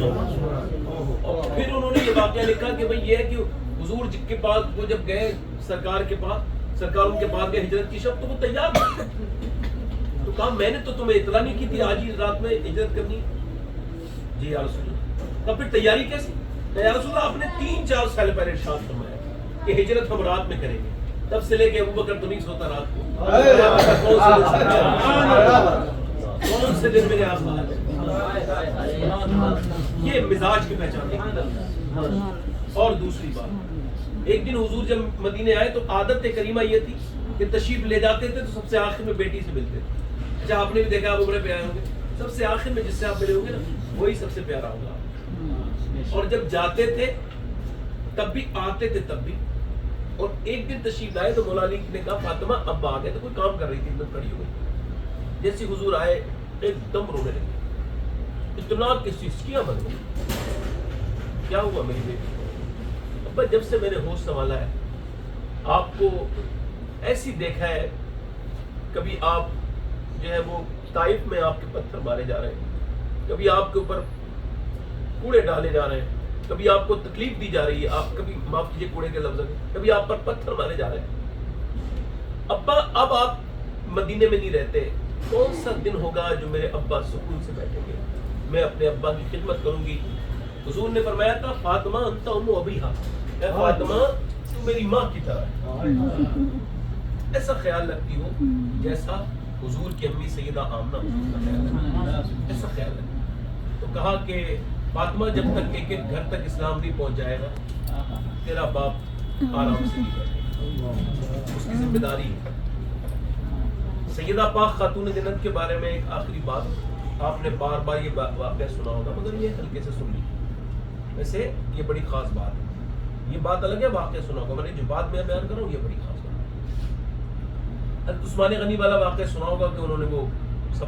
اور پھر انہوں نے یہ واقعہ لکھا کہ بھئی یہ ہے کہ حضور کے پاس وہ جب گئے سرکار کے پاس، سرکار ان کے پاس گئے ہجرت کی شب، تو وہ تیار تھے. تو کہا میں نے تو تمہیں اطلاع نہیں کی تھی آج ہی رات میں ہجرت کرنی. جی یا رسول اللہ. تب پھر تیاری کیسی؟ یا رسول اللہ آپ نے 3-4 سال پہلے ارشاد فرمایا کہ ہجرت ہم رات میں کریں گے. تب سے لے کے ابوبکر تو نہیں سوتا رات کو. کون سے دن میرے آسمان ہے. یہ مزاج کی پہچان ہے. اور دوسری بات، ایک دن حضور جب مدینے آئے تو عادت کریمہ یہ تھی کہ تشریف لے جاتے تھے تو سب سے آخر میں بیٹی سے ملتے تھے. اچھا آپ نے بھی دیکھا آپ عمرے پہ آئے ہوں گے، سب سے آخر میں جس سے آپ ملے ہوں گے نا وہی سب سے پیارا ہوگا. اور جب جاتے تھے تب بھی، آتے تھے تب بھی. اور ایک دن تشریف لائے تو مولا علی نے کہا فاطمہ اب آ گئے. تو کوئی کام کر رہی تھی اندر کھڑی ہو گئی. جیسے حضور آئے ایک دم رونے لگے. اتنا کسی کیا بن گئی، کیا ہوا میری بیٹی؟ ابا جب سے میں نے ہوش سنبھالا ہے آپ کو ایسی دیکھا ہے، کبھی آپ جو ہے وہ طائف میں آپ کے پتھر مارے جا رہے ہیں، کبھی آپ کے اوپر کوڑے ڈالے جا رہے ہیں، کبھی آپ کو تکلیف دی جا رہی ہے، آپ کبھی معاف کیجیے کوڑے کے لفظ، کبھی آپ پر پتھر مارے جا رہے ہیں. ابا اب آپ مدینے میں نہیں رہتے، کون سا دن ہوگا جو میرے ابا سکون سے بیٹھیں گے، میں اپنے ابا کی خدمت کروں گی. حضور نے فرمایا تھا فاطمہ انت ام ابیہا، اے فاطمہ تو میری ماں کی طرح ہے. ایسا خیال رکھتی ہو جیسا حضور کی امی سیدہ آمنہ ایسا خیال رکھتی. تو کہا کہ فاطمہ جب تک ایک ایک گھر تک اسلام نہیں پہنچ جائے گا تیرا باپ آرام سے نہیں بیٹھے گا، اس کی ذمہ داری ہے. سیدہ پاک خاتون جنت کے بارے میں ایک آخری بات، آپ نے بار بار یہ واقعہ سنا ہوگا مگر یہ ہلکے سے سن لیجیے. ویسے یہ بڑی خاص بات ہے، یہ بات الگ ہے واقعہ سنا ہوگا، میں نے جو بات میں بیان کر رہا ہوں یہ بڑی خاص بات ہے. عثمان غنی والا واقعہ سنا ہوگا کہ انہوں نے وہ سب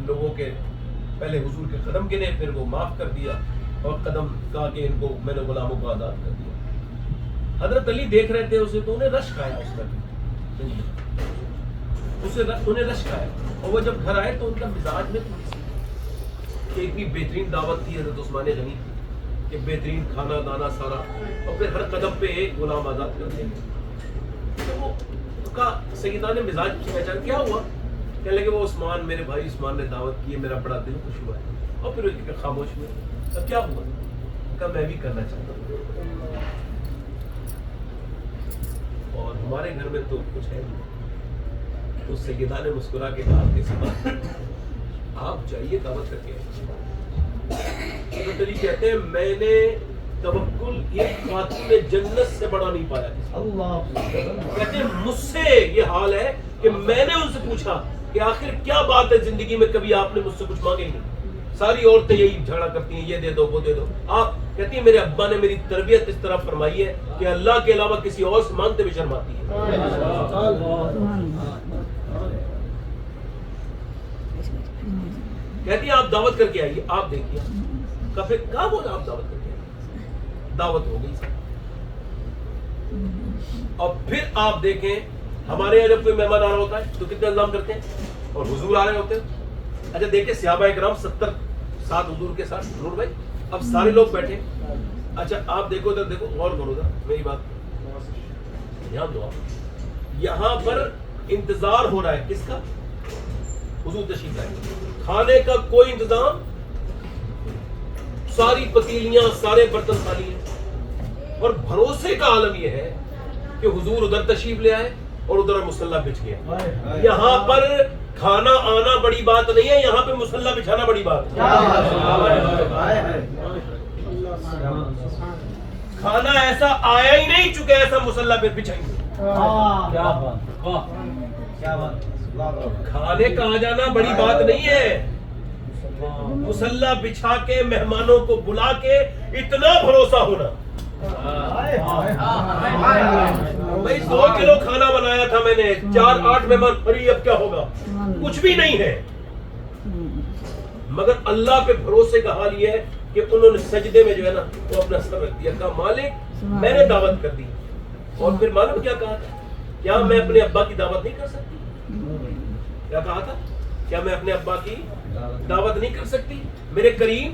لوگوں کے پہلے حضور کے قدم گنے، پھر وہ معاف کر دیا اور قدم کہا کہ ان کو میں نے غلاموں کو آزاد کر دیا. حضرت علی دیکھ رہے تھے اسے تو انہیں رشک آیا، اس کا انہیں رشک آیا. اور وہ جب گھر آئے تو ان کا مزاج میں تھوڑی سی کہ اتنی بہترین دعوت تھی حضرت عثمان غنی کہ بہترین کھانا دانا سارا، اور پھر ہر قدم پہ ایک غلام آزاد کر دیں گے. تو وہ کا سیدہ نے مزاج کی پہچان کیا ہوا، کہنے لگے وہ عثمان میرے بھائی عثمان نے دعوت کی ہے، میرا بڑا دل خوش ہوا ہے. اور پھر وہ خاموش ہوئے. اب کیا ہوا؟ کہا میں بھی کرنا چاہتا ہوں. اور ہمارے گھر میں تو کچھ ہے نہیں. تو سیدہ نے مسکرا کے کہا کہ سبحان آپ جائیے دعوت کر کے. حضرت علی کہتے ہیں میں نے توکل یہ خاتون جنت سے بڑا نہیں پایا. کہتے ہیں مجھ سے یہ حال ہے کہ میں نے ان سے پوچھا کہ آخر کیا بات ہے زندگی میں، کبھی آپ نے مجھ سے کچھ مانگے نہیں. ساری عورتیں یہی جھگڑا کرتی ہیں، یہ دے دو وہ دے دو. آپ کہتی ہیں میرے ابا نے میری تربیت اس طرح فرمائی ہے کہ اللہ کے علاوہ کسی اور سے مانگتے بھی شرم آتی ہے. کہتی ہیں آپ دعوت کر کے آئیے. آپ دیکھیے کہا بولا آپ دعوت کر کے آئیے. دعوت ہو گئی. اور پھر آپ دیکھیں ہمارے یہاں جب کوئی مہمان آ رہا ہوتا ہے تو کتنے انتظام کرتے ہیں، اور حضور آ رہے ہوتے ہیں. اچھا دیکھیں صحابہ اکرام 70 ساتھ حضور کے ساتھ. نور بھائی اب سارے لوگ بیٹھے. اچھا آپ دیکھو ادھر دیکھو، غور کرو ذرا میری بات یہاں دو. یہاں پر انتظار ہو رہا ہے کس کا؟ حضور تشریف لائے. کھانے کا کوئی انتظام، ساری پتیلیاں سارے برتن خالی ہیں. اور بھروسے کا عالم یہ ہے کہ حضور ادھر تشریف لے آئے اور ادھر مصلی بچھ گیا. یہاں پر کھانا آنا بڑی بات نہیں ہے، یہاں پہ مصلی بچھانا بڑی بات ہے. کھانا ایسا آیا ہی نہیں چکے ایسا مصلی پہ بچھائیں گے. کھانے کا آ جانا بڑی بات نہیں ہے، مصلی بچھا کے مہمانوں کو بلا کے اتنا بھروسہ ہونا. بھائی 2 کلو کھانا بنایا تھا میں نے، 4-8 مہمان فری، اب کیا ہوگا؟ کچھ بھی نہیں ہے. مگر اللہ پہ بھروسے کا حال یہ ہے کہ انہوں نے سجدے میں جو ہے نا وہ اپنا سر رکھ دیا. کہا مالک میں نے دعوت کر دی. اور پھر معلوم کیا کہا تھا؟ کیا میں اپنے ابا کی دعوت نہیں کر سکتی؟ کیا کہا تھا؟ کیا میں اپنے ابا کی دعوت نہیں کر سکتی؟ میرے کریم